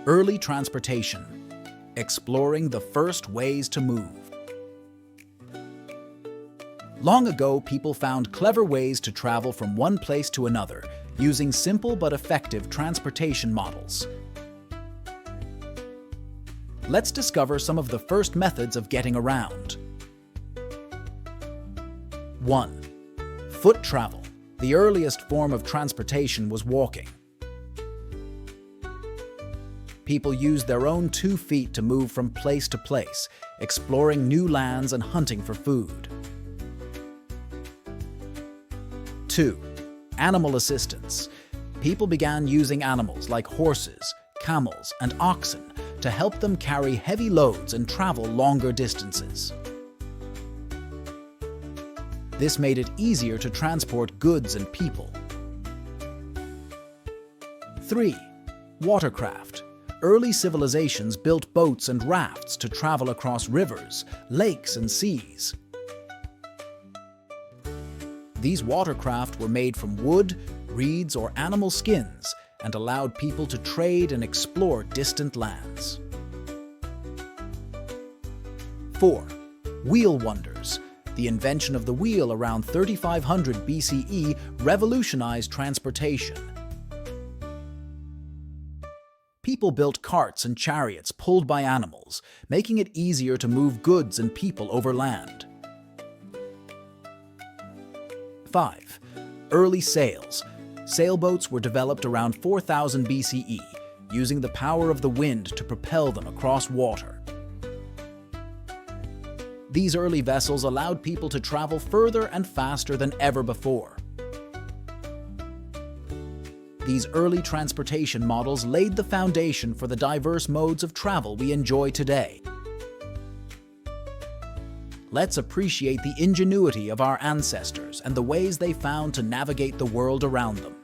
Early transportation, exploring the first ways to move. Long ago, people found clever ways to travel from one place to another, using simple but effective transportation models. Let's discover some of the first methods of getting around. 1. Foot travel. The earliest form of transportation was walking. People used their own 2 feet to move from place to place, exploring new lands and hunting for food. 2. Animal assistance. People began using animals like horses, camels, and oxen to help them carry heavy loads and travel longer distances. This made it easier to transport goods and people. 3. Watercraft. Early civilizations built boats and rafts to travel across rivers, lakes, and seas. These watercraft were made from wood, reeds, or animal skins and allowed people to trade and explore distant lands. 4. Wheel wonders. The invention of the wheel around 3500 BCE revolutionized transportation. People built carts and chariots pulled by animals, making it easier to move goods and people over land. 5. Early sails. Sailboats were developed around 4000 BCE, using the power of the wind to propel them across water. These early vessels allowed people to travel further and faster than ever before. These early transportation models laid the foundation for the diverse modes of travel we enjoy today. Let's appreciate the ingenuity of our ancestors and the ways they found to navigate the world around them.